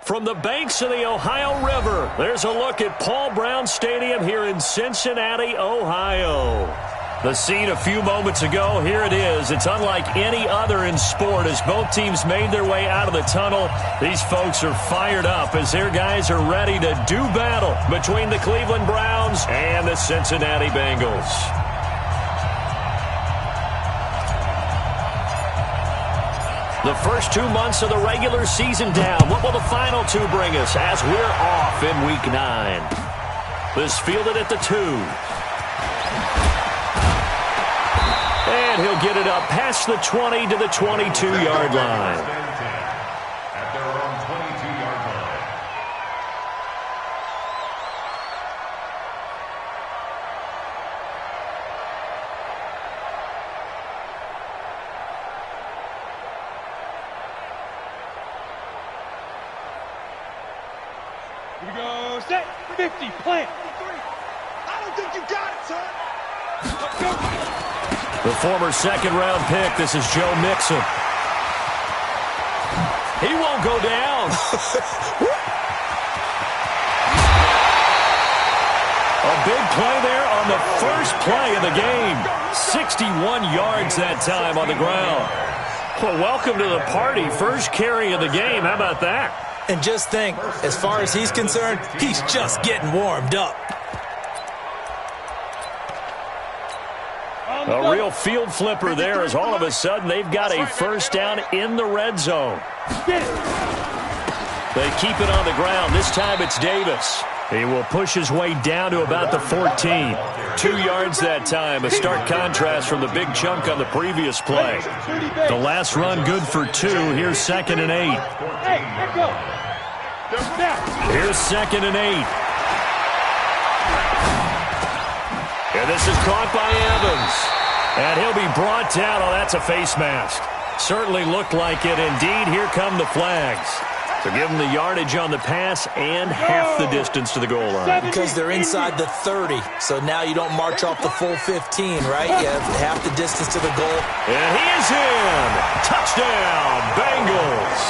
From the banks of the Ohio River, there's a look at Paul Brown Stadium here in Cincinnati, Ohio. The scene a few moments ago, here it is. It's unlike any other in sport as both teams made their way out of the tunnel. These folks are fired up as their guys are ready to do battle between the Cleveland Browns and the Cincinnati Bengals. The first 2 months of the regular season down. What will the final two bring us as we're off in Week 9? This fielded at the 2. And he'll get it up past the 20 to the 22-yard line. At their own 22-yard line. Here we go, set, 50, plant. I don't think you got it, son. Let's go. The former second-round pick, this is Joe Mixon. He won't go down. A big play there on the first play of the game. 61 yards that time on the ground. Well, welcome to the party. First carry of the game. How about that? And just think, as far as he's concerned, he's just getting warmed up. A real field flipper there as all of a sudden they've got a first down in the red zone. They keep it on the ground. This time it's Davis. He will push his way down to about the 14. 2 yards that time. A stark contrast from the big chunk on the previous play. The last run good for 2. Here's 2nd and 8. Hey, let go. Here's 2nd and 8. And this is caught by Evans. And he'll be brought down. Oh, that's a face mask. Certainly looked like it. Indeed, here come the flags. So give them the yardage on the pass and half the distance to the goal line. Because they're inside the 30. So now you don't march off the full 15, right? You have half the distance to the goal. And he is in. Touchdown, Bengals.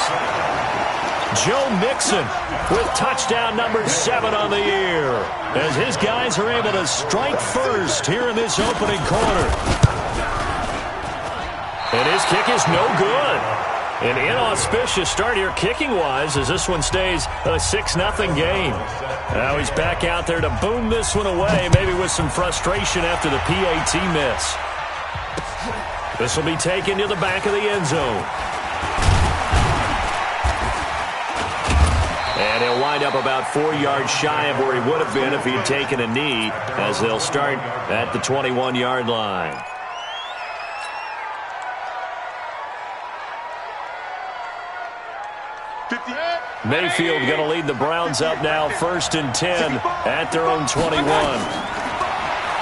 Joe Mixon with touchdown number 7 on the year as his guys are able to strike first here in this opening quarter. And his kick is no good. An inauspicious start here kicking-wise as this one stays a 6-0 game. Now he's back out there to boom this one away, maybe with some frustration after the PAT miss. This will be taken to the back of the end zone. And he'll wind up about 4 yards shy of where he would have been if he had taken a knee, as they'll start at the 21-yard line. Mayfield going to lead the Browns up now, 1st and 10 at their own 21.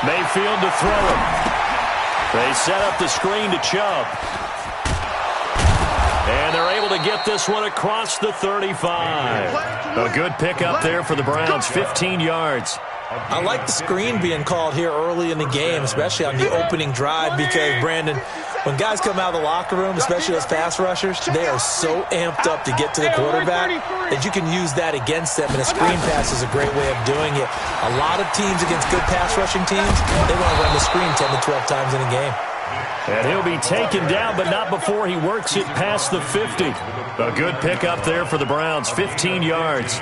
Mayfield to throw it. They set up the screen to Chubb. And they're able to get this one across the 35. A good pickup there for the Browns, 15 yards. I like the screen being called here early in the game, especially on the opening drive, because, Brandon, when guys come out of the locker room, especially those pass rushers, they are so amped up to get to the quarterback that you can use that against them, and a screen pass is a great way of doing it. A lot of teams against good pass rushing teams, they want to run the screen 10 to 12 times in a game. And he'll be taken down, but not before he works it past the 50. A good pickup there for the Browns, 15 yards.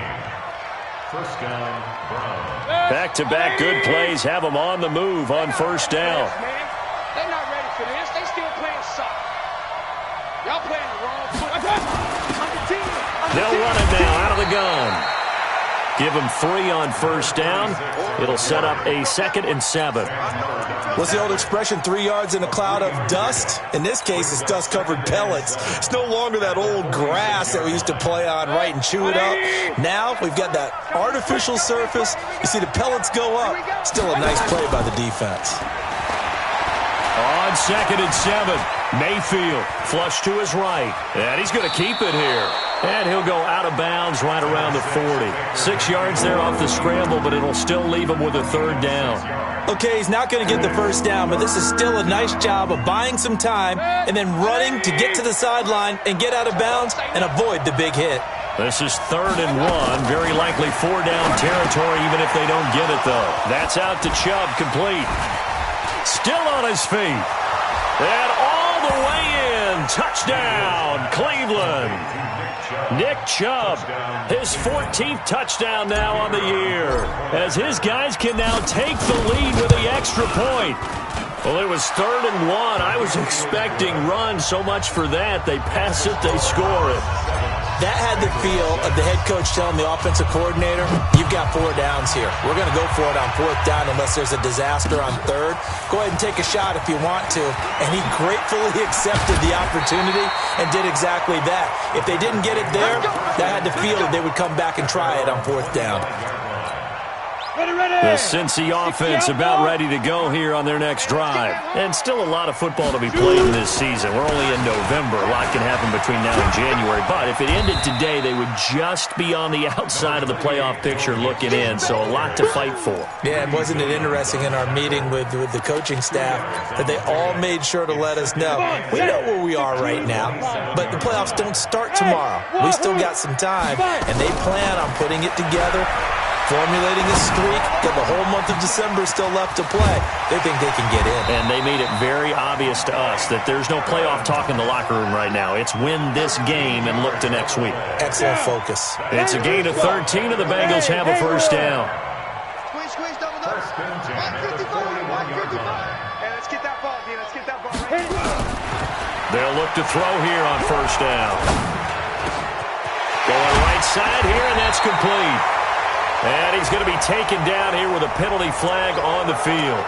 First down, Browns. Back-to-back good plays have them on the move on first down. They're not ready for this. They still playing soft. Y'all playing the wrong foot. They'll run it now out of the gun. Give them 3 on first down. It'll set up a 2nd and 7. What's the old expression, 3 yards in a cloud of dust? In this case, it's dust-covered pellets. It's no longer that old grass that we used to play on, right, and chew it up. Now we've got that artificial surface. You see the pellets go up. Still a nice play by the defense. On 2nd and 7, Mayfield flush to his right. And he's going to keep it here. And he'll go out of bounds right around the 40. 6 yards there off the scramble, but it'll still leave him with a 3rd down. Okay, he's not going to get the first down, but this is still a nice job of buying some time and then running to get to the sideline and get out of bounds and avoid the big hit. This is 3rd and 1. Very likely 4-down territory, even if they don't get it, though. That's out to Chubb, complete. Still on his feet. And all the way in. Touchdown, Cleveland. Nick Chubb, his 14th touchdown now on the year, as his guys can now take the lead with the extra point. Well, it was 3rd and 1. I was expecting run, so much for that. They pass it, they score it. That had the feel of the head coach telling the offensive coordinator, you've got 4 downs here. We're going to go for it on 4th down unless there's a disaster on 3rd. Go ahead and take a shot if you want to. And he gratefully accepted the opportunity and did exactly that. If they didn't get it there, that had the feel that they would come back and try it on 4th down. The Cincy offense about ready to go here on their next drive. And still a lot of football to be played in this season. We're only in November. A lot can happen between now and January. But if it ended today, they would just be on the outside of the playoff picture looking in. So a lot to fight for. Yeah, and wasn't it interesting in our meeting with the coaching staff that they all made sure to let us know, we know where we are right now, but the playoffs don't start tomorrow. We still got some time, and they plan on putting it together, formulating a streak, got the whole month of December still left to play. They think they can get in. And they made it very obvious to us that there's no playoff talk in the locker room right now. It's win this game and look to next week. Excellent focus. It's a gain of 13, and the Bengals have a 1st down. Squeeze, double up. 155. Hey, let's get that ball, D. Let's get that ball. They'll look to throw here on 1st down. Going right side here, and that's complete. And he's going to be taken down here with a penalty flag on the field.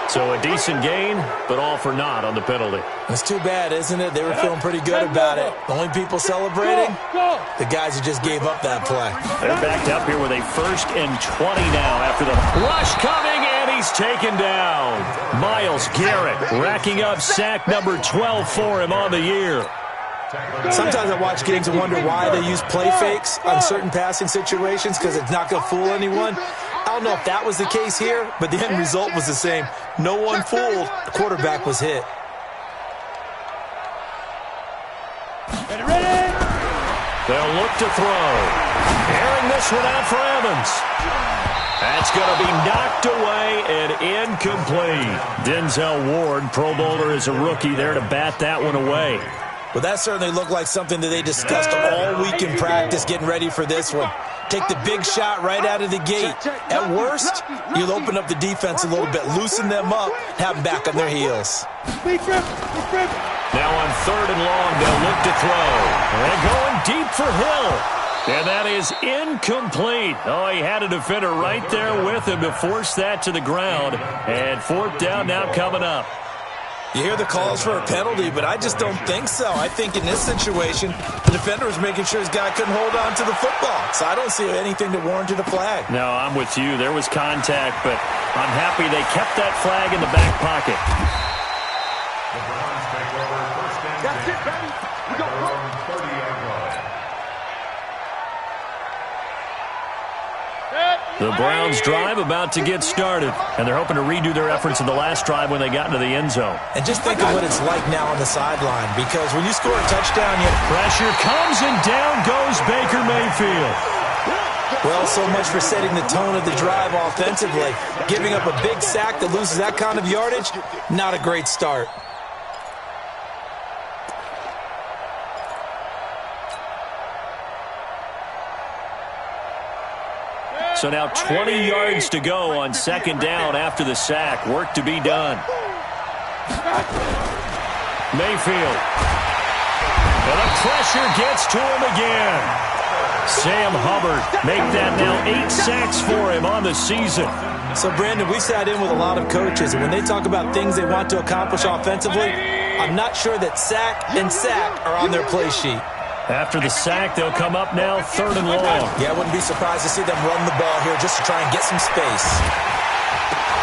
So a decent gain, but all for naught on the penalty. It's too bad, isn't it? They were feeling pretty good about it. The only people celebrating, the guys who just gave up that play. They're backed up here with a 1st and 20 now after the rush coming, and he's taken down. Myles Garrett racking up sack number 12 for him on the year. Sometimes I watch games and wonder why they use play fakes on certain passing situations, because it's not going to fool anyone. I don't know if that was the case here, but the end result was the same. No one fooled. The quarterback was hit. They'll look to throw. Airing this one out for Evans. That's going to be knocked away and incomplete. Denzel Ward, Pro Bowler as a rookie, there to bat that one away. Well, that certainly looked like something that they discussed all week in practice, getting ready for this one. Take the big shot right out of the gate. At worst, you'll open up the defense a little bit, loosen them up, have them back on their heels. Now on 3rd and long, they'll look to throw. And going deep for Hill. And that is incomplete. Oh, he had a defender right there with him to force that to the ground. And 4th down now coming up. You hear the calls for a penalty, but I just don't think so. I think in this situation, the defender was making sure his guy couldn't hold on to the football. So I don't see anything that warranted a flag. No, I'm with you. There was contact, but I'm happy they kept that flag in the back pocket. That's it, baby. We got 30-yard line. The Browns drive about to get started, and they're hoping to redo their efforts in the last drive when they got into the end zone. And just think of what it's like now on the sideline, because when you score a touchdown, you have pressure comes, and down goes Baker Mayfield. Well, so much for setting the tone of the drive offensively. Giving up a big sack that loses that kind of yardage, not a great start. So now 20 yards to go on 2nd down after the sack. Work to be done. Mayfield. And the pressure gets to him again. Sam Hubbard make that now 8 sacks for him on the season. So, Brandon, we sat in with a lot of coaches, and when they talk about things they want to accomplish offensively, I'm not sure that sack and sack are on their play sheet. After the sack, they'll come up now 3rd and long. Yeah, I wouldn't be surprised to see them run the ball here just to try and get some space.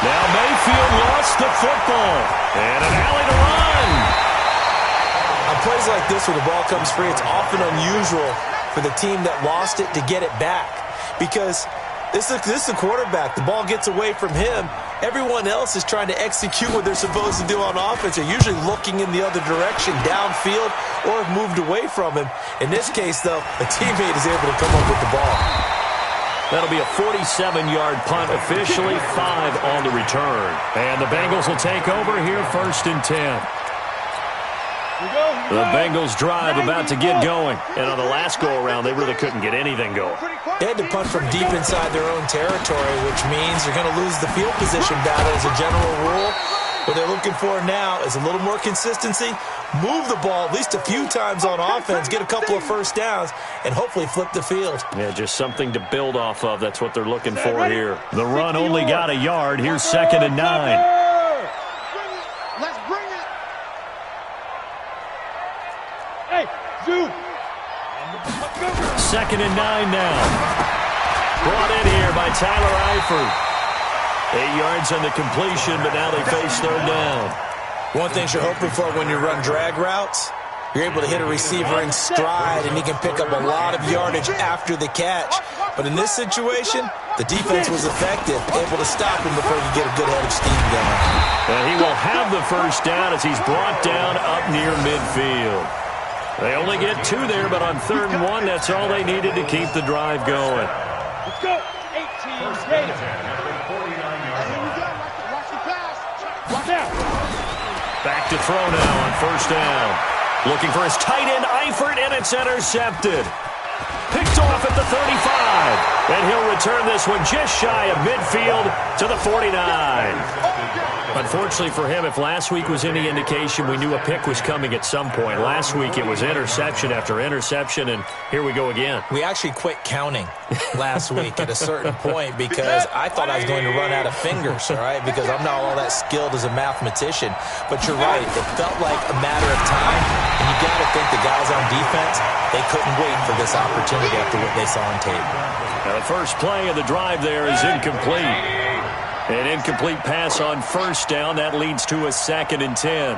Now Mayfield lost the football. And an alley to run. On plays like this where the ball comes free, it's often unusual for the team that lost it to get it back. Because this is the quarterback. The ball gets away from him. everyone else is trying to execute what they're supposed to do on offense. They're usually looking in the other direction, downfield, or have moved away from him. In this case, though, a teammate is able to come up with the ball. That'll be a 47-yard punt, officially 5 on the return. And the Bengals will take over here, 1st and 10. The Bengals drive about to get going. And on the last go-around, they really couldn't get anything going. They had to punt from deep inside their own territory, which means they're going to lose the field position battle as a general rule. What they're looking for now is a little more consistency, move the ball at least a few times on offense, get a couple of first downs, and hopefully flip the field. Yeah, just something to build off of. That's what they're looking for here. The run only got a yard. Here's 2nd and 9. Let's bring it. Hey, Zoo. 2nd and 9 now. Brought in here by Tyler Eifert. 8 yards on the completion, but now they face 3rd down. One thing you're hoping for when you run drag routes, you're able to hit a receiver in stride, and he can pick up a lot of yardage after the catch. But in this situation, the defense was effective, able to stop him before he get a good head of steam going. And he will have the first down as he's brought down up near midfield. They only get 2 there, but on 3rd and 1, that's all they needed to keep the drive going. Let's go. 18 ready. Watch out. Back to throw now on 1st down. Looking for his tight end, Eifert, and it's intercepted. Picked off at the 35. And he'll return this one just shy of midfield to the 49. Unfortunately for him, if last week was any indication, we knew a pick was coming at some point. Last week it was interception after interception, and here we go again. We actually quit counting last week at a certain point because I thought I was going to run out of fingers, all right, because I'm not all that skilled as a mathematician. But you're right, it felt like a matter of time, and you got to think the guys on defense, they couldn't wait for this opportunity after what they saw on tape. Now the first play of the drive there is incomplete. An incomplete pass on 1st down. That leads to a 2nd and 10.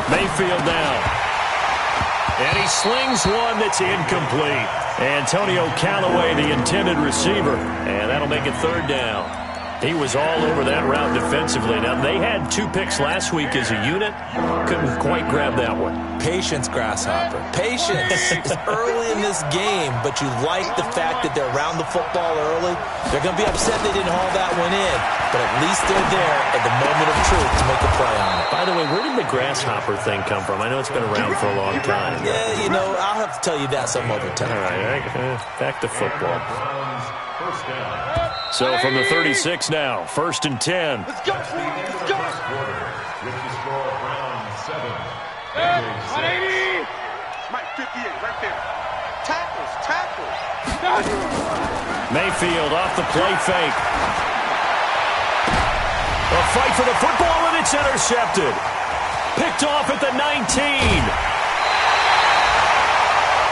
Mayfield now. And he slings one that's incomplete. Antonio Callaway, the intended receiver. And that'll make it 3rd down. He was all over that route defensively. Now, they had 2 picks last week as a unit. Couldn't quite grab that one. Patience, Grasshopper. Patience. It's early in this game, but you like the fact that they're around the football early. They're going to be upset they didn't haul that one in, but at least they're there at the moment of truth to make a play on it. By the way, where did the Grasshopper thing come from? I know it's been around for a long time. Yeah, you know, I'll have to tell you that some other time. All right, back to football. So from the 36 now, 1st and 10. Let's go. Let's go. With the score of round 7. 180. Mike 58 right there. Tackles. Mayfield off the play fake. A fight for the football, and it's intercepted. Picked off at the 19.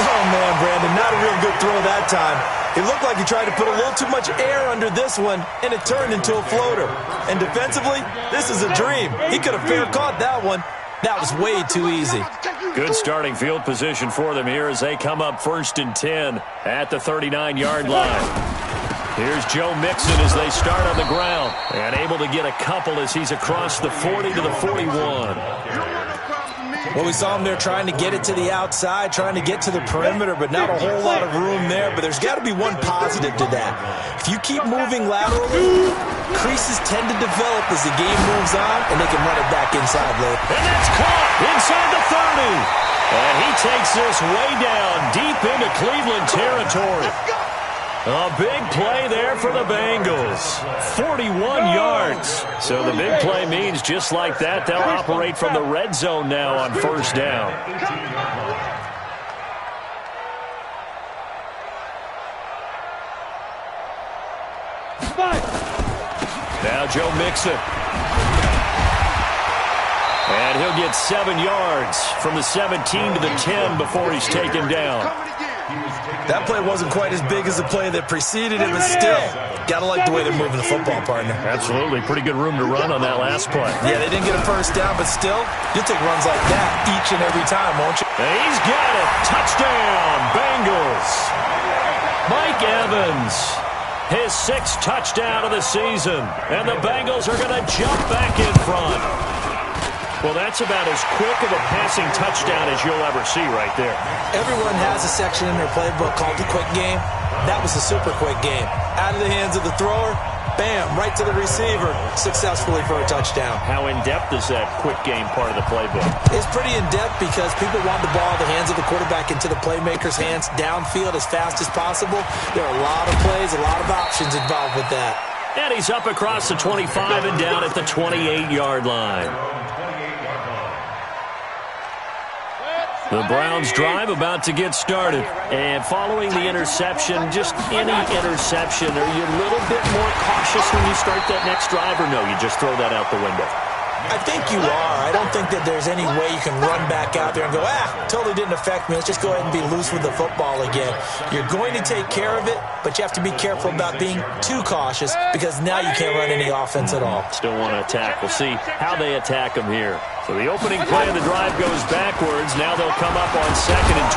Oh, man, Brandon, not a real good throw that time. It looked like he tried to put a little too much air under this one, and it turned into a floater. And defensively, this is a dream. He could have fair caught that one. That was way too easy. Good starting field position for them here as they come up 1st and 10 at the 39-yard line. Here's Joe Mixon as they start on the ground, and able to get a couple as he's across the 40 to the 41. Well, we saw him there trying to get it to the outside, trying to get to the perimeter, but not a whole lot of room there. But there's got to be one positive to that. If you keep moving laterally, creases tend to develop as the game moves on, and they can run it back inside later. And that's caught inside the 30. And he takes this way down deep into Cleveland territory. A big play there for the Bengals. 41 yards. So the big play means just like that, they'll operate from the red zone now on 1st down. Now Joe Mixon. And he'll get 7 yards from the 17 to the 10 before he's taken down. That play wasn't quite as big as the play that preceded it, but still, got to like the way they're moving the football, partner. Absolutely. Pretty good room to run on that last play. Yeah, they didn't get a first down, but still, you'll take runs like that each and every time, won't you? And he's got it. Touchdown, Bengals. Mike Evans His 6th touchdown of the season. And the Bengals are going to jump back in front. Well, that's about as quick of a passing touchdown as you'll ever see right there. Everyone has a section in their playbook called the quick game. That was a super quick game. Out of the hands of the thrower, bam, right to the receiver, successfully for a touchdown. How in-depth is that quick game part of the playbook? It's pretty in-depth because people want the ball in the hands of the quarterback into the playmaker's hands downfield as fast as possible. There are a lot of plays, a lot of options involved with that. And he's up across the 25 and down at the 28-yard line. The Browns drive about to get started. And following the interception, just any interception, are you a little bit more cautious when you start that next drive, or no, you just throw that out the window? I think you are. I don't think that there's any way you can run back out there and go, totally didn't affect me. Let's just go ahead and be loose with the football again. You're going to take care of it, but you have to be careful about being too cautious because now you can't run any offense at all. Still want to attack. We'll see how they attack them here. So the opening play of the drive goes backwards. Now they'll come up on 2nd and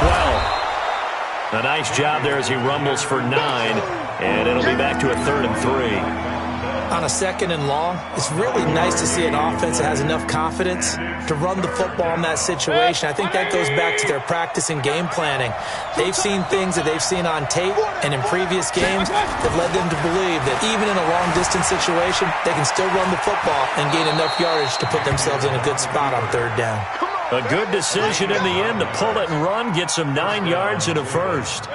12. A nice job there as he rumbles for 9, and it'll be back to a 3rd and 3. On a 2nd and long, it's really nice to see an offense that has enough confidence to run the football in that situation. I think that goes back to their practice and game planning. They've seen things that they've seen on tape and in previous games that led them to believe that even in a long-distance situation, they can still run the football and gain enough yardage to put themselves in a good spot on 3rd down. A good decision in the end to pull it and run, get some 9 yards and a first.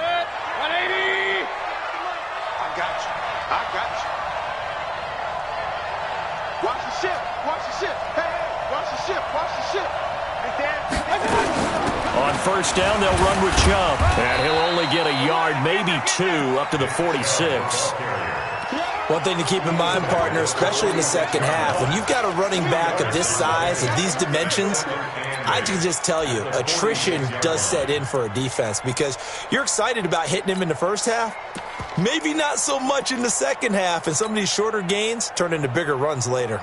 On 1st down, they'll run with Chubb. And he'll only get a yard, maybe 2, up to the 46. One thing to keep in mind, partner, especially in the second half, when you've got a running back of this size, of these dimensions, I can just tell you, attrition does set in for a defense because you're excited about hitting him in the first half. Maybe not so much in the second half, and some of these shorter gains turn into bigger runs later.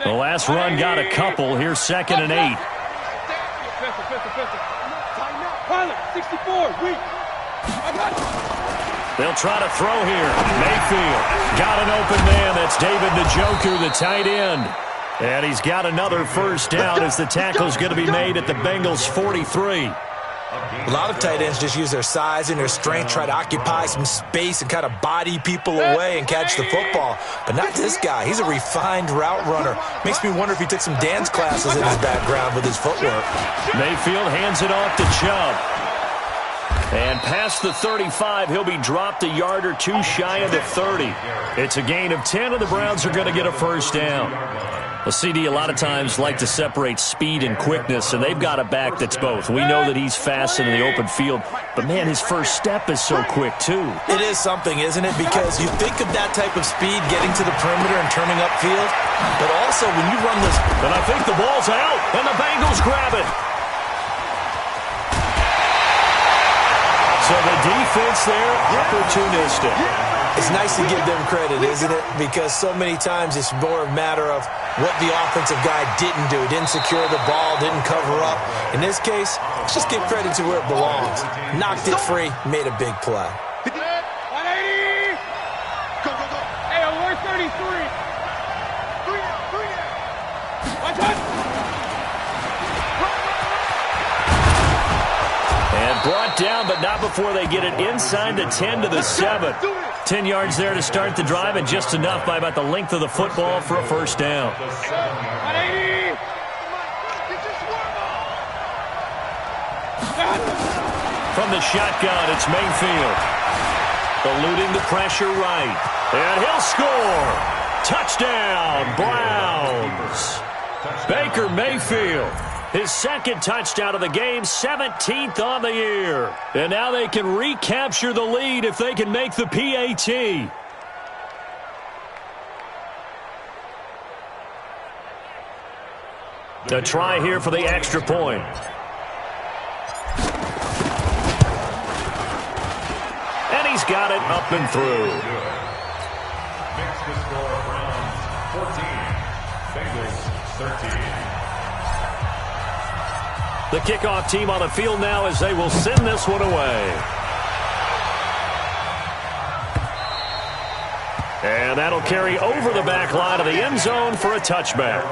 The last run got a couple. Here's 2nd and 8. 64, weak. They'll try to throw here. Mayfield got an open man. That's David Njoku, the tight end. And he's got another first down as the tackle's going to be made at the Bengals' 43. A lot of tight ends just use their size and their strength, try to occupy some space and kind of body people away and catch the football. But not this guy. He's a refined route runner. Makes me wonder if he took some dance classes in his background with his footwork. Mayfield hands it off to Chubb. And past the 35, he'll be dropped a yard or 2 shy of the 30. It's a gain of 10, and the Browns are going to get a first down. Well, CD, a lot of times like to separate speed and quickness, and they've got a back that's both. We know that he's fast in the open field, but, man, his first step is so quick, too. It is something, isn't it? Because you think of that type of speed getting to the perimeter and turning upfield, but also when you run this... And I think the ball's out, and the Bengals grab it. So the defense there, opportunistic. It's nice to give them credit, isn't it? Because so many times it's more a matter of what the offensive guy didn't do. Didn't secure the ball, didn't cover up. In this case, let's just give credit to where it belongs. Knocked it free, made a big play. 180! Go, go, go. Hey, alert 33. 3 Watch out! And brought down, but not before they get it inside the 10 to the 7. 10 yards there to start the drive, and just enough by about the length of the football for a first down. 180! From the shotgun, it's Mayfield. Eluding the pressure right. And he'll score. Touchdown, Browns. Baker Mayfield. His 2nd touchdown of the game, 17th on the year. And now they can recapture the lead if they can make the PAT. A try here for the extra point. And he's got it up and through. Makes the score Browns 14, Bengals 13. The kickoff team on the field now as they will send this one away. And that'll carry over the back line of the end zone for a touchback.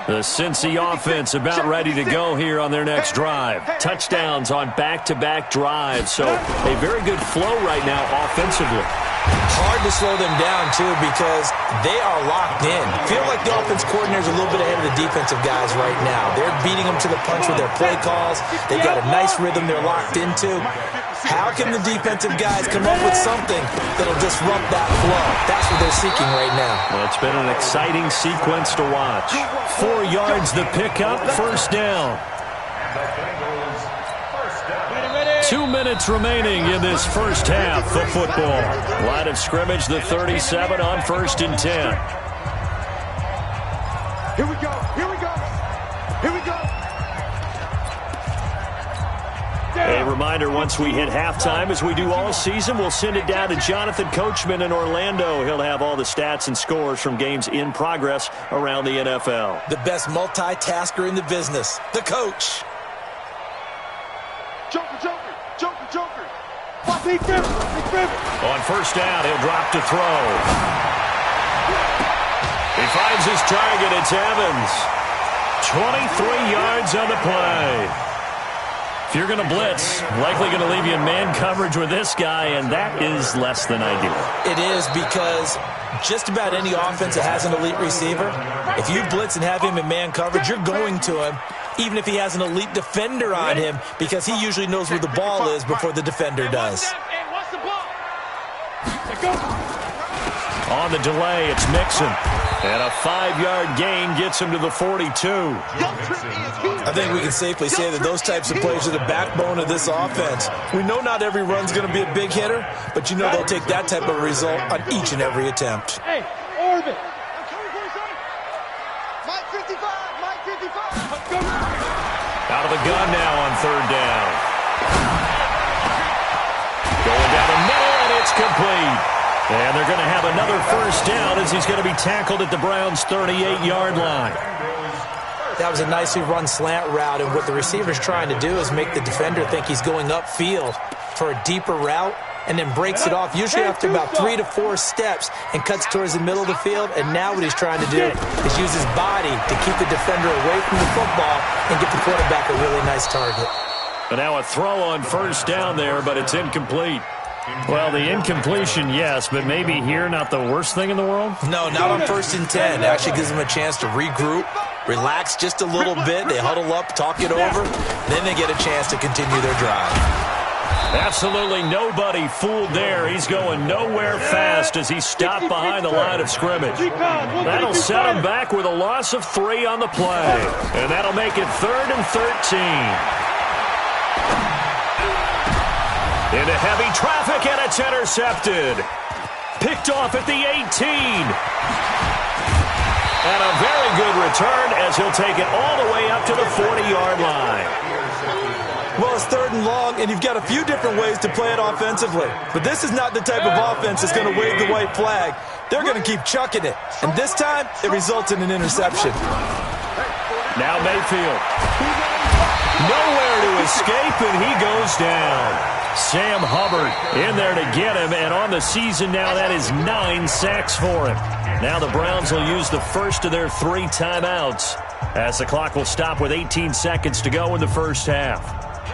The Cincy offense about ready to go here on their next drive. Touchdowns on back-to-back drives. So a very good flow right now offensively. Hard to slow them down, too, because they are locked in. Feel like the offense coordinator is a little bit ahead of the defensive guys right now. They're beating them to the punch with their play calls. They've got a nice rhythm they're locked into. How can the defensive guys come up with something that'll disrupt that flow? That's what they're seeking right now. Well, it's been an exciting sequence to watch. 4 yards the pickup, first down. 2 minutes remaining in this first half of football. Line of scrimmage, the 37 on 1st and 10. Here we go. Here we go. Here we go. A reminder, once we hit halftime, as we do all season, we'll send it down to Jonathan Coachman in Orlando. He'll have all the stats and scores from games in progress around the NFL. The best multitasker in the business, the coach. Joker, Joker, Joker, Joker. Big River, Big River. On first down, he'll drop to throw. He finds his target. It's Evans. 23 yards on the play. If you're going to blitz, likely going to leave you in man coverage with this guy, and that is less than ideal. It is, because just about any offense that has an elite receiver, if you blitz and have him in man coverage, you're going to him, even if he has an elite defender on him, because he usually knows where the ball is before the defender does. On the delay, it's Mixon. And a 5-yard gain gets him to the 42. I think we can safely say that those types of plays are the backbone of this offense. We know not every run's going to be a big hitter, but you know they'll take that type of result on each and every attempt. Hey, Orbit. Mike 55, Mike 55. Out of the gun now on 3rd down. Going down the middle, and it's complete. And they're going to have another first down as he's going to be tackled at the Browns' 38-yard line. That was a nicely run slant route, and what the receiver's trying to do is make the defender think he's going upfield for a deeper route, and then breaks it off, usually after about 3 to 4 steps, and cuts towards the middle of the field. And now what he's trying to do is use his body to keep the defender away from the football and get the quarterback a really nice target. And now a throw on first down there, but it's incomplete. Well, the incompletion, yes, but maybe here not the worst thing in the world? No, not on 1st and 10. It actually gives them a chance to regroup, relax just a little bit. They huddle up, talk it over. Then they get a chance to continue their drive. Absolutely nobody fooled there. He's going nowhere fast as he stopped behind the line of scrimmage. That'll set him back with a loss of 3 on the play. And that'll make it 3rd and 13. Into heavy traffic, and it's intercepted. Picked off at the 18. And a very good return as he'll take it all the way up to the 40-yard line. Well, it's 3rd and long, and you've got a few different ways to play it offensively. But this is not the type of offense that's going to wave the white flag. They're going to keep chucking it. And this time, it results in an interception. Now Mayfield. Nowhere to escape, and he goes down. Sam Hubbard in there to get him, and on the season now, that is 9 sacks for him. Now the Browns will use the first of their 3 timeouts as the clock will stop with 18 seconds to go in the first half.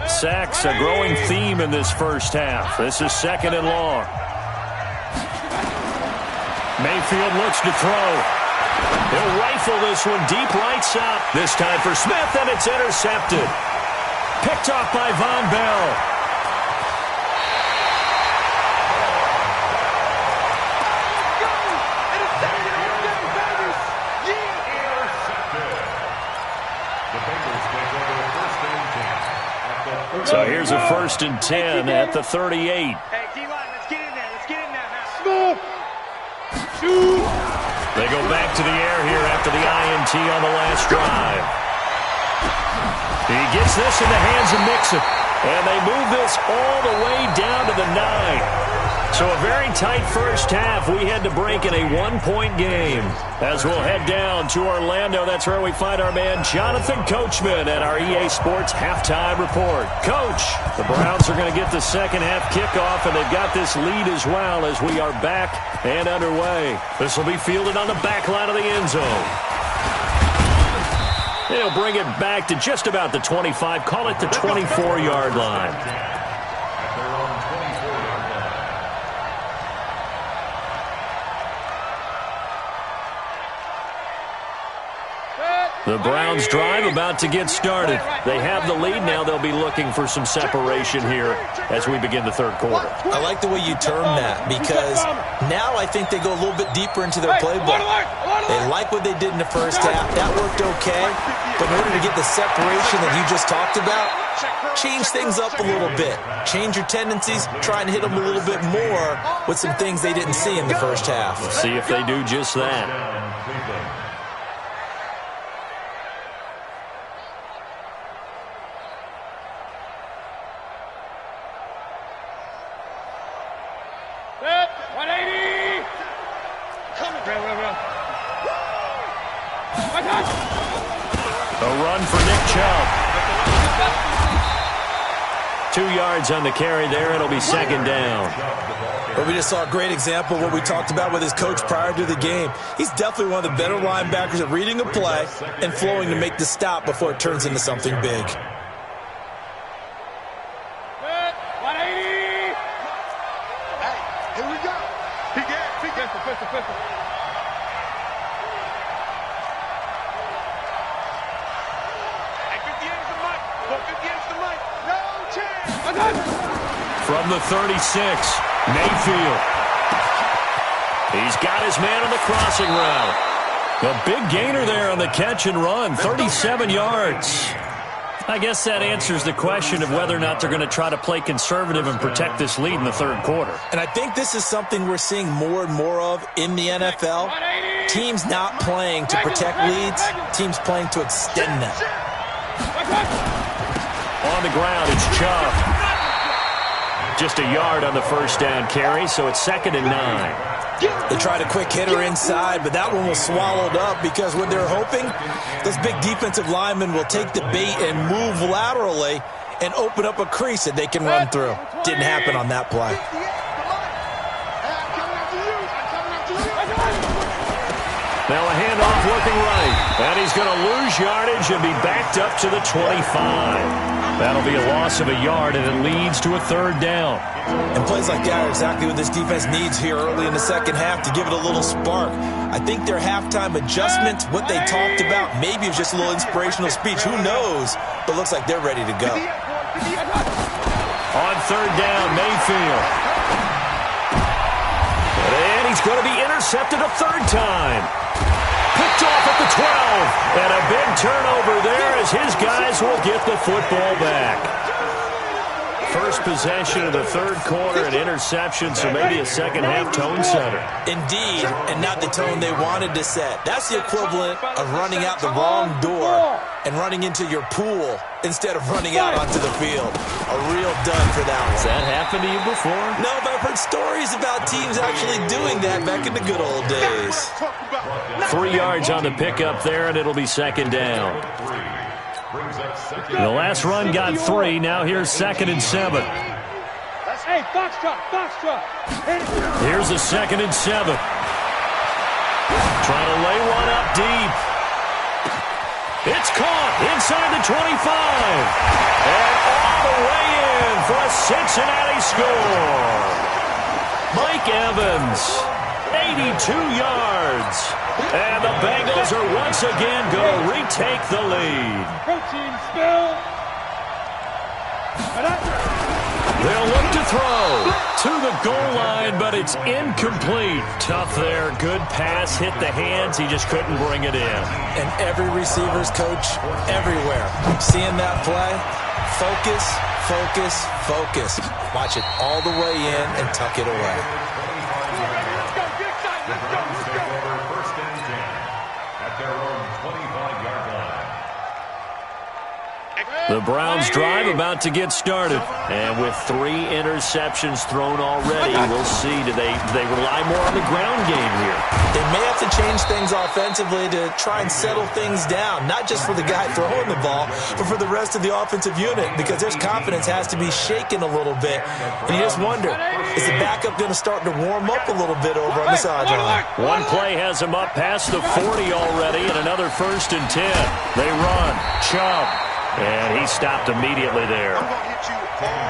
Sacks, a growing theme in this first half. This is 2nd and long. Mayfield looks to throw. He'll rifle this one deep right side. This time for Smith, and it's intercepted. Picked off by Von Bell. So here's a 1st and 10 at the 38. Hey, D-line, let's get in there. Let's get in there now. Shoot. They go back to the air here after the INT on the last drive. He gets this in the hands of Mixon. And they move this all the way down to the 9. So a very tight first half. We had to break in a one-point game. As we'll head down to Orlando, that's where we find our man Jonathan Coachman at our EA Sports Halftime Report. Coach, the Browns are going to get the second half kickoff, and they've got this lead as well as we are back and underway. This will be fielded on the back line of the end zone. They'll bring it back to just about the 25, call it the 24-yard line. The Browns drive about to get started. They have the lead. Now they'll be looking for some separation here as we begin the third quarter. I like the way you term that because now I think they go a little bit deeper into their playbook. They like what they did in the first half. That worked okay. But in order to get the separation that you just talked about, change things up a little bit. Change your tendencies. Try and hit them a little bit more with some things they didn't see in the first half. We'll see if they do just that. A run for Nick Chubb. 2 yards on the carry there. It'll be second down. But we just saw a great example of what we talked about with his coach prior to the game. He's definitely one of the better linebackers at reading a play and flowing to make the stop before it turns into something big. Here we go. Pistol. From the 36, Mayfield. He's got his man on the crossing route. A big gainer there on the catch and run, 37 yards. I guess that answers the question of whether or not they're going to try to play conservative and protect this lead in the third quarter. And I think this is something we're seeing more and more of in the NFL. Teams not playing to protect leads, teams playing to extend them. On the ground, it's Chubb. Just a yard on the first down carry, so it's 2nd and 9. They tried a quick hitter inside, but that one was swallowed up because what they're hoping, those big defensive linemen will take the bait and move laterally and open up a crease that they can run through. Didn't happen on that play. Now a handoff looking right, and he's going to lose yardage and be backed up to the 25. That'll be a loss of a yard, and it leads to a third down. And plays like that are exactly what this defense needs here early in the second half to give it a little spark. I think their halftime adjustment, what they talked about, maybe it was just a little inspirational speech. Who knows? But looks like they're ready to go. On third down, Mayfield. And he's going to be intercepted a third time. Picked off at the 12. And a big turnover there as his guys will get the football back. First possession of the third quarter, an interception, so maybe a second half tone setter. Indeed, and not the tone they wanted to set. That's the equivalent of running out the wrong door and running into your pool instead of running out onto the field. A real dud for that one. Has that happened to you before? No, but I've heard stories about teams actually doing that back in the good old days. 3 yards on the pickup there, and it'll be second down. The last run got 3. Now here's 2nd and 7. Hey, Foxtrot. Here's a 2nd and 7. Trying to lay one up deep. It's caught inside the 25. And all the way in for a Cincinnati score. Mike Evans, 82 yards. And the Bengals are once again going to retake the lead. Protein spill. They'll look to throw to the goal line, but it's incomplete. Tough there. Good pass. Hit the hands. He just couldn't bring it in. And every receiver's coach everywhere. Seeing that play, focus, focus, focus. Watch it all the way in and tuck it away. The Browns drive about to get started. And with 3 interceptions thrown already, we'll see. Do they rely more on the ground game here? They may have to change things offensively to try and settle things down, not just for the guy throwing the ball, but for the rest of the offensive unit, because their confidence has to be shaken a little bit. And you just wonder, is the backup going to start to warm up a little bit over on the sideline? One play has him up past the 40 already, and another 1st and 10. They run. Chubb. And he stopped immediately there.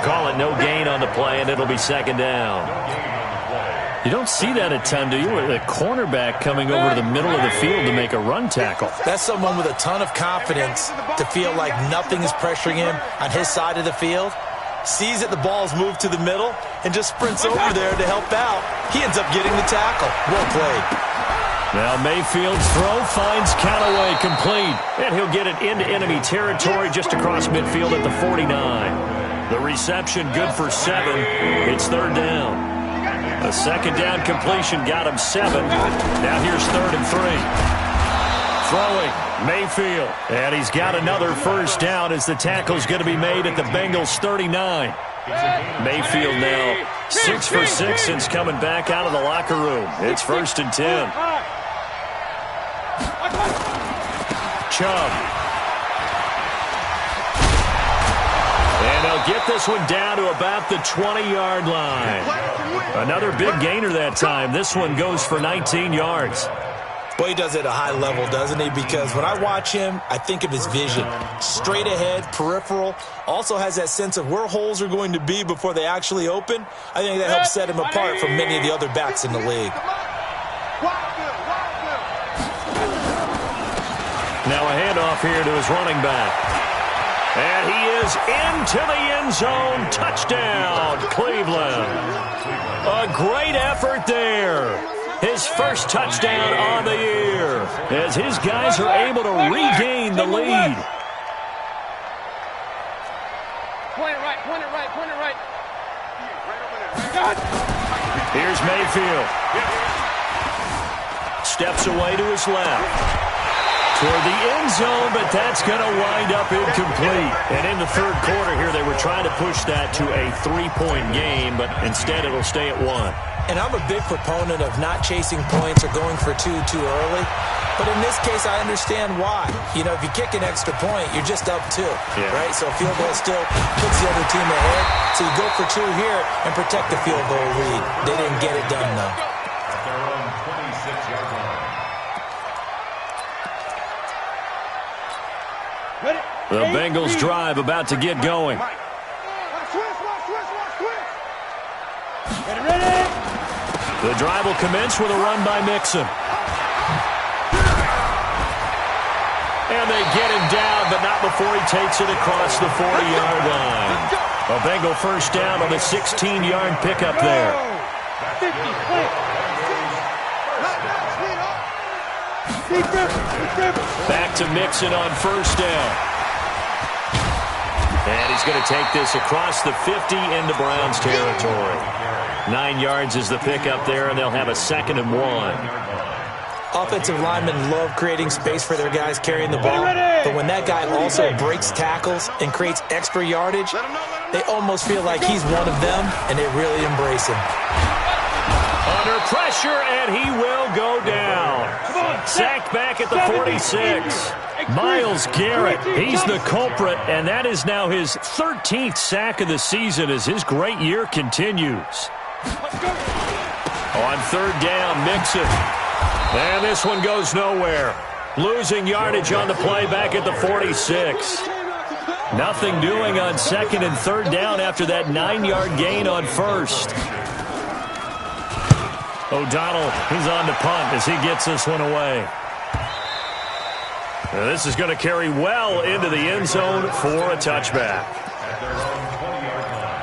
Call it no gain on the play, and it'll be 2nd down. You don't see that a ton, do you? The cornerback coming over to the middle of the field to make a run tackle. That's someone with a ton of confidence to feel like nothing is pressuring him on his side of the field. Sees that the ball's moved to the middle and just sprints over there to help out. He ends up getting the tackle. Well played. Now Mayfield's throw finds Callaway complete. And he'll get it into enemy territory just across midfield at the 49. The reception good for 7. It's 3rd down. A 2nd down completion got him 7. Now here's 3rd and 3. Throwing, Mayfield. And he's got another 1st down as the tackle's going to be made at the Bengals 39. Mayfield now 6 for 6 since coming back out of the locker room. It's 1st and 10. Chubb. And they'll get this one down to about the 20-yard line. Another big gainer that time. This one goes for 19 yards. Boy, he does it at a high level, doesn't he? Because when I watch him, I think of his vision. Straight ahead, peripheral. Also has that sense of where holes are going to be before they actually open. I think that helps set him apart from many of the other backs in the league. Now a handoff here to his running back. And he is into the end zone. Touchdown, Cleveland. A great effort there. His first touchdown on the year as his guys are able to regain the lead. Point it right, point it right, point it right. Here's Mayfield. Steps away to his left. Toward the end zone, but that's going to wind up incomplete. And in the 3rd quarter here, they were trying to push that to a 3-point game, but instead it'll stay at 1. And I'm a big proponent of not chasing points or going for 2 too early. But in this case, I understand why. You know, if you kick an extra point, you're just up 2, right? So a field goal still puts the other team ahead. So you go for 2 here and protect the field goal lead. They didn't get it done, though. At their own 26-yard line. The Bengals drive about to get going. The drive will commence with a run by Mixon. And they get him down, but not before he takes it across the 40-yard line. A Bengal 1st down on a 16-yard pickup there. Back to Mixon on 1st down. And he's going to take this across the 50 into Browns territory. 9 yards is the pickup there, and they'll have a 2nd and 1. Offensive linemen love creating space for their guys carrying the ball, but when that guy also breaks tackles and creates extra yardage, they almost feel like he's one of them, and they really embrace him. Under pressure, and he will go down. Sacked back at the 46. Myles Garrett, he's the culprit, and that is now his 13th sack of the season as his great year continues. On 3rd down, Mixon. And this one goes nowhere. Losing yardage on the play back at the 46. Nothing doing on 2nd and 3rd down after that 9-yard gain on 1st. O'Donnell, he's on to punt as he gets this one away. Now this is going to carry well into the end zone for a touchback. At their own 20-yard line.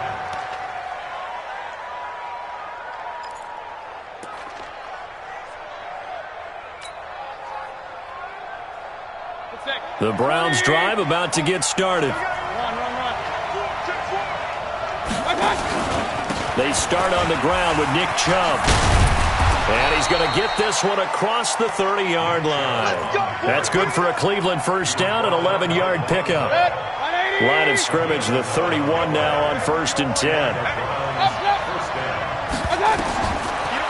The Browns drive about to get started. They start on the ground with Nick Chubb. And he's going to get this one across the 30-yard line. That's good for a Cleveland 1st down, an 11-yard pickup. Line of scrimmage, the 31 now on 1st and 10.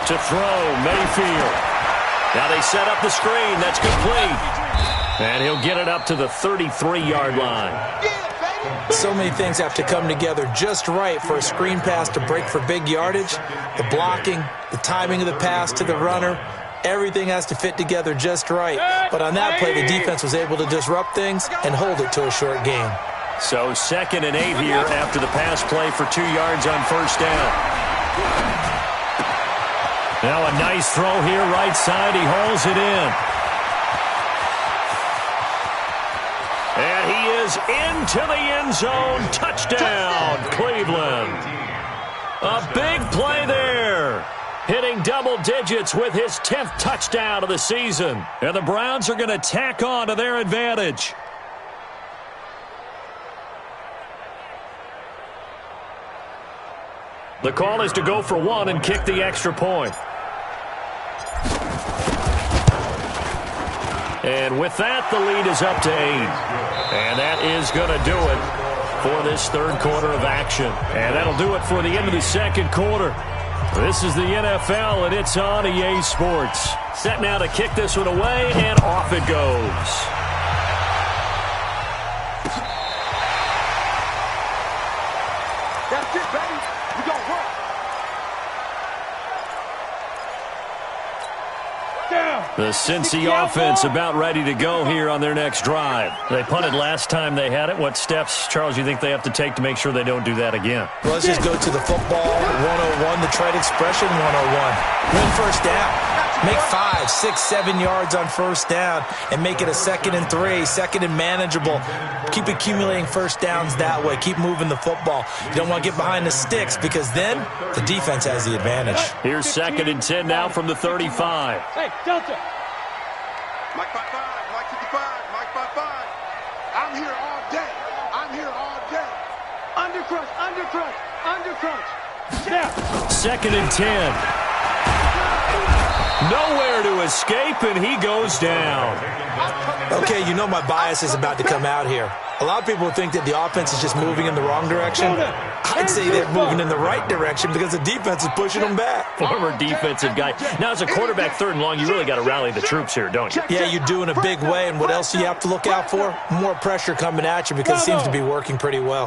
To throw, Mayfield. Now they set up the screen. That's complete. And he'll get it up to the 33-yard line. So many things have to come together just right for a screen pass to break for big yardage. The blocking, the timing of the pass to the runner, everything has to fit together just right. But on that play, the defense was able to disrupt things and hold it to a short gain. So 2nd and 8 here after the pass play for 2 yards on 1st down. Now a nice throw here, right side. He hauls it in. And he is into the end zone. Touchdown, Cleveland. A big play there. Hitting double digits with his 10th touchdown of the season. And the Browns are going to tack on to their advantage. The call is to go for 1 and kick the extra point. And with that, the lead is up to 8. And that is going to do it for this 3rd quarter of action. And that'll do it for the end of the 2nd quarter. This is the NFL, and it's on EA Sports. Set now to kick this one away, and off it goes. That's it, baby. We gonna work. The Cincy offense about ready to go here on their next drive. They punted last time they had it. What steps, Charles, you think they have to take to make sure they don't do that again? Well, let's just go to the football 101, the trade expression 101. Win 1st down. Make 5, 6, 7 yards on 1st down and make it a 2nd and 3, 2nd and manageable. Keep accumulating 1st downs that way. Keep moving the football. You don't want to get behind the sticks because then the defense has the advantage. Here's 2nd and 10 now from the 35. Hey, Delta. Mike 5-5, Mike 55, Mike 5-5. I'm here all day. I'm here all day. Undercrunch, undercrunch, undercrunch. Snap. 2nd and 10. Nowhere to escape, and he goes down. Okay, you know my bias is about to come out here. A lot of people think that the offense is just moving in the wrong direction. I'd say they're moving in the right direction because the defense is pushing them back. Former defensive guy. Now, as a quarterback 3rd and long, you really got to rally the troops here, don't you? Yeah, you do in a big way. And what else do you have to look out for? More pressure coming at you because it seems to be working pretty well.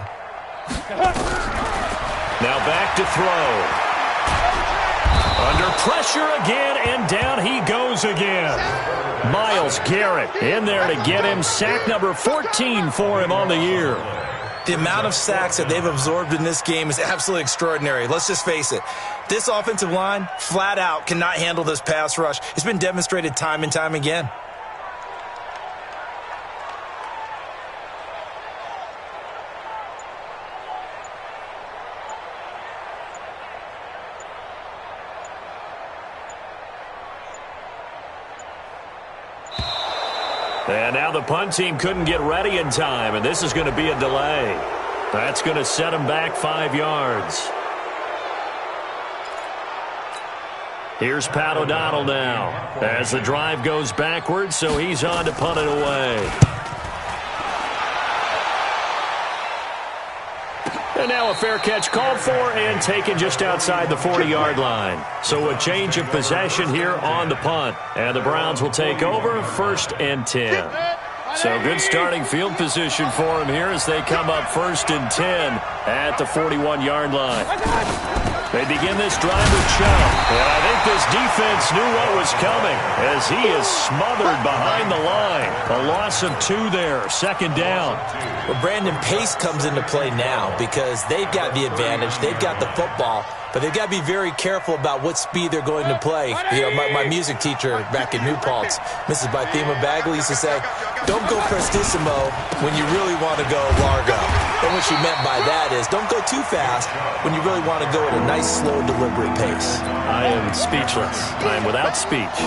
Now back to throw. Under pressure again, and down he goes again. Myles Garrett in there to get him. Sack number 14 for him on the year. The amount of sacks that they've absorbed in this game is absolutely extraordinary. Let's just face it. This offensive line, flat out, cannot handle this pass rush. It's been demonstrated time and time again. And now the punt team couldn't get ready in time, and this is going to be a delay. That's going to set them back 5 yards. Here's Pat O'Donnell now as the drive goes backwards, so he's on to punt it away. And now a fair catch called for and taken just outside the 40-yard line. So a change of possession here on the punt. And the Browns will take over 1st and 10. So good starting field position for him here as they come up 1st and 10 at the 41-yard line. They begin this drive with Chubb. And I think this defense knew what was coming as he is smothered behind the line. A loss of 2 there, 2nd down. Well, Brandon, pace comes into play now because they've got the advantage. They've got the football, but they've got to be very careful about what speed they're going to play. You know, my music teacher back in New Paltz, Mrs. Bythema Bagley, used to say, don't go prestissimo when you really want to go largo. And what she meant by that is don't go too fast when you really want to go at a nice, slow, deliberate pace. I am speechless. I am without speech.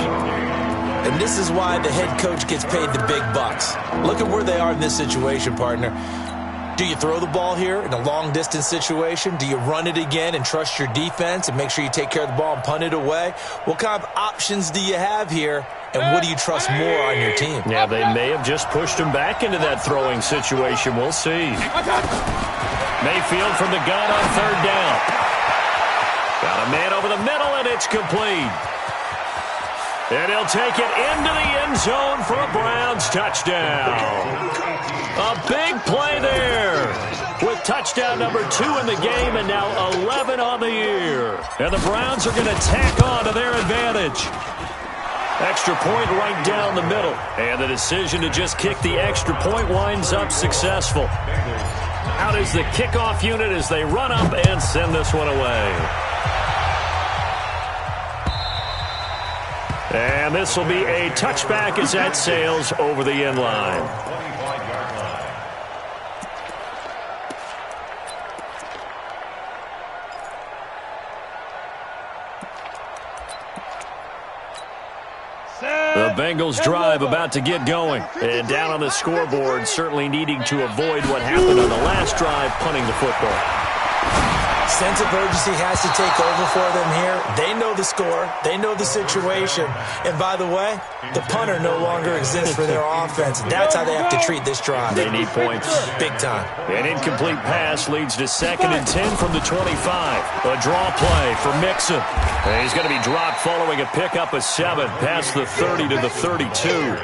And this is why the head coach gets paid the big bucks. Look at where they are in this situation, partner. Do you throw the ball here in a long-distance situation? Do you run it again and trust your defense and make sure you take care of the ball and punt it away? What kind of options do you have here, and what do you trust more on your team? Yeah, they may have just pushed him back into that throwing situation. We'll see. Mayfield from the gun on third down. Got a man over the middle, and it's complete. And he'll take it into the end zone for a Browns touchdown. A big play there with touchdown number 2 in the game and now 11 on the year. And the Browns are going to tack on to their advantage. Extra point right down the middle. And the decision to just kick the extra point winds up successful. Out is the kickoff unit as they run up and send this one away. And this will be a touchback as that sails over the end line. The Bengals drive about to get going. And down on the scoreboard, certainly needing to avoid what happened on the last drive, punting the football. Sense of urgency has to take over for them here. They know the score. They know the situation. And by the way, the punter no longer exists for their offense. That's how they have to treat this drive. They need points. Big time. An incomplete pass leads to 2nd and 10 from the 25. A draw play for Mixon. And he's going to be dropped following a pickup of 7 past the 30 to the 32.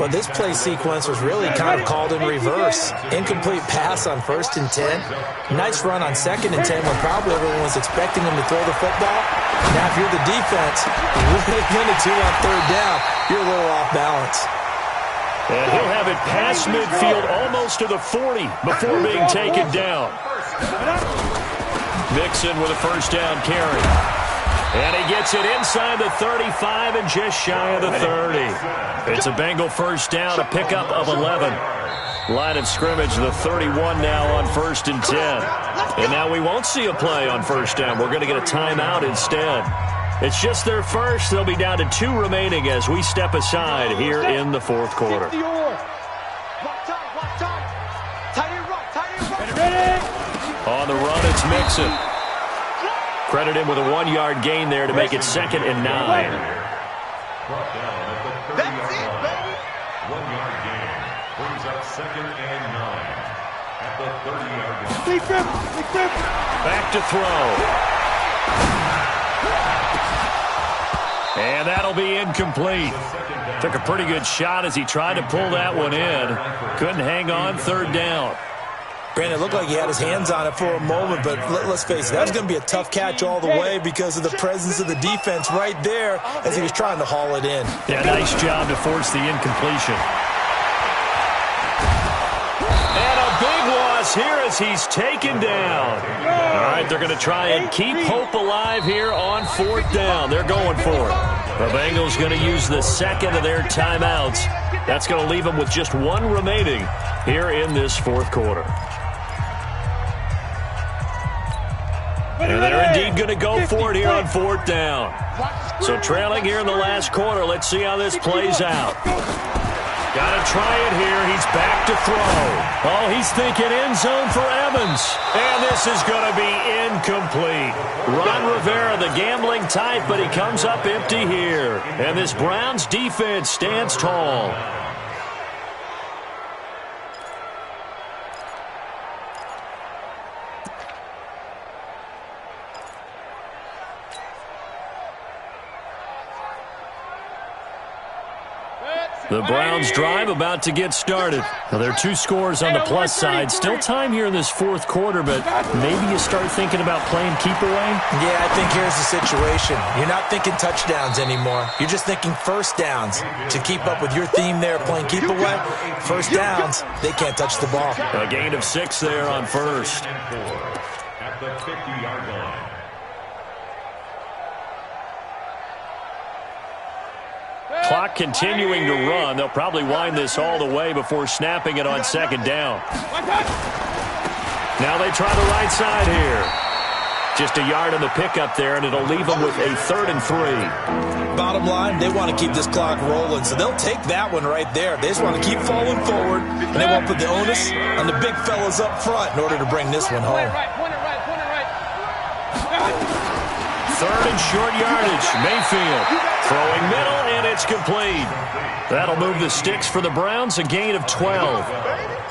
Well, this play sequence was really kind of called in reverse. Incomplete pass on 1st and 10. Nice run on 2nd and 10 when probably everyone was expecting him to throw the football. Now, if you're the defense, really minute 2 on 3rd down, you're a little off balance. And he'll have it past midfield almost to the 40 before being taken down. Mixon with a first down carry. And he gets it inside the 35 and just shy of the 30. It's a Bengal first down, a pickup of 11. Line of scrimmage, the 31 now on 1st and 10. And now we won't see a play on first down. We're going to get a timeout instead. It's just their first. They'll be down to 2 remaining as we step aside here in the 4th quarter. On the run, it's Mixon. Credit him with a 1-yard gain there to make it 2nd and 9. Brought down at the 30-yard line. 1-yard gain brings up 2nd and 9 at the 30-yard line. Back to throw. And that'll be incomplete. Took a pretty good shot as he tried to pull that one in. Couldn't hang on 3rd down. Brandon, it looked like he had his hands on it for a moment, but let's face it, that was going to be a tough catch all the way because of the presence of the defense right there as he was trying to haul it in. Yeah, nice job to force the incompletion. And a big loss here as he's taken down. All right, they're going to try and keep hope alive here on 4th down. They're going for it. The Bengals going to use the 2nd of their timeouts. That's going to leave them with just 1 remaining here in this 4th quarter. And they're indeed going to go for it here on 4th down. So trailing here in the last quarter. Let's see how this plays out. Got to try it here. He's back to throw. Oh, he's thinking end zone for Evans. And this is going to be incomplete. Ron Rivera, the gambling type, but he comes up empty here. And this Browns defense stands tall. The Browns drive about to get started. Now, there are 2 scores on the plus side. Still time here in this 4th quarter, but maybe you start thinking about playing keep away? Yeah, I think here's the situation. You're not thinking touchdowns anymore. You're just thinking first downs. To keep up with your theme there, playing keep away, first downs, they can't touch the ball. A gain of 6 there on first. At the 50-yard line. Clock continuing to run. They'll probably wind this all the way before snapping it on 2nd down. Now they try the right side here. Just a yard on the pickup there, and it'll leave them with a 3rd and 3. Bottom line, they want to keep this clock rolling, so they'll take that one right there. They just want to keep falling forward, and they won't put the onus on the big fellas up front in order to bring this one home. 3rd and short yardage. Mayfield throwing middle, and it's complete. That'll move the sticks for the Browns, a gain of 12.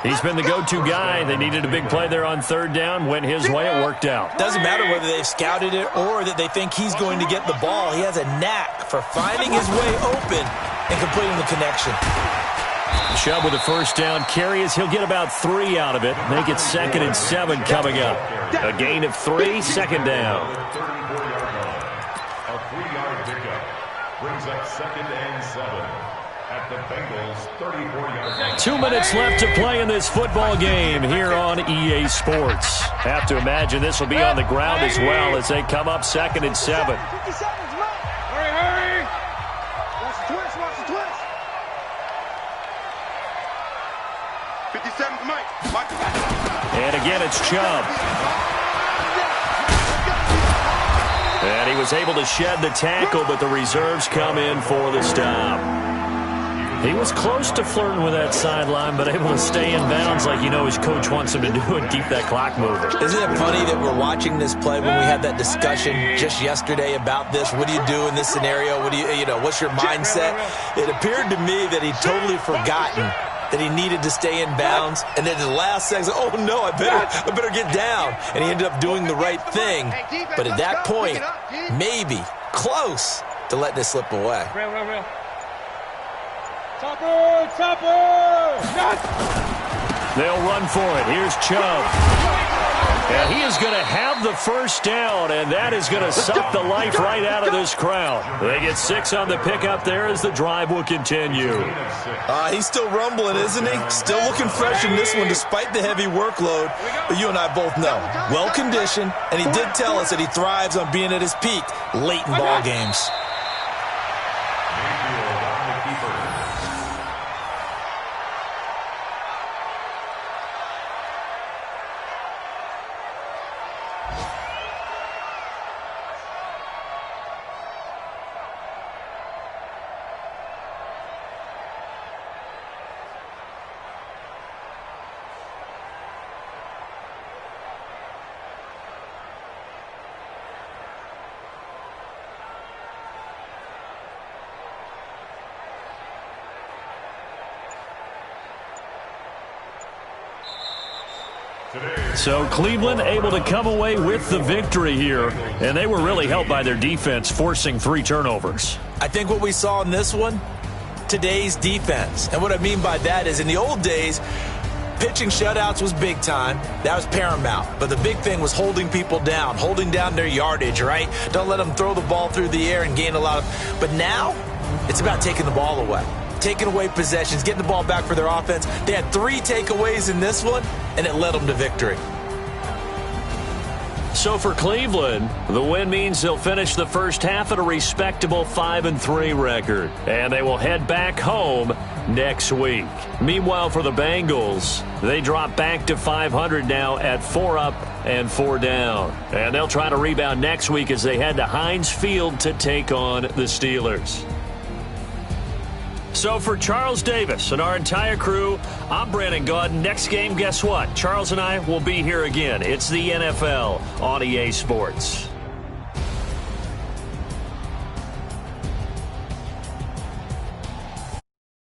He's been the go-to guy. They needed a big play there on 3rd down. Went his way. It worked out. Doesn't matter whether they've scouted it or that they think he's going to get the ball. He has a knack for finding his way open and completing the connection. Chubb with a 1st down carry as he'll get about 3 out of it. Make it 2nd and 7 coming up. A gain of 3, 2nd down. A 3-yard pickup brings up 2nd and 7 at the Bengals 34-yard line. 2 minutes left to play in this football game here on EA Sports. Have to imagine this will be on the ground as well as they come up 2nd and 7. Hurry! Watch the twist, watch the twist. 57's Mike. And again, it's Chubb. And he was able to shed the tackle, but the reserves come in for the stop. He was close to flirting with that sideline, but able to stay in bounds like his coach wants him to do and keep that clock moving. Isn't it funny that we're watching this play when we had that discussion just yesterday about this? What do you do in this scenario? What do what's your mindset? It appeared to me that he'd totally forgotten that he needed to stay in bounds, and then the last second, oh no, I better get down. And he ended up doing the right thing. But at that point, maybe close to letting it slip away. Real. Topper! They'll run for it. Here's Chubb. And he is going to have the 1st down, and that is going to suck the life right out of this crowd. They get 6 on the pickup there as the drive will continue. He's still rumbling, isn't he? Still looking fresh in this one despite the heavy workload. But you and I both know, well-conditioned, and he did tell us that he thrives on being at his peak late in ball games. So Cleveland able to come away with the victory here, and they were really helped by their defense forcing 3 turnovers. I think what we saw in this one, today's defense. And what I mean by that is in the old days, pitching shutouts was big time. That was paramount. But the big thing was holding people down, holding down their yardage, right? Don't let them throw the ball through the air and gain a lot of... But now, it's about taking the ball away. Taking away possessions, getting the ball back for their offense. They had 3 takeaways in this one, and it led them to victory. So for Cleveland, the win means they'll finish the first half at a respectable 5-3 record. And they will head back home next week. Meanwhile, for the Bengals, they drop back to 500 now at 4 up and 4 down. And they'll try to rebound next week as they head to Heinz Field to take on the Steelers. So for Charles Davis and our entire crew, I'm Brandon Gaudin. Next game, guess what? Charles and I will be here again. It's the NFL on EA Sports.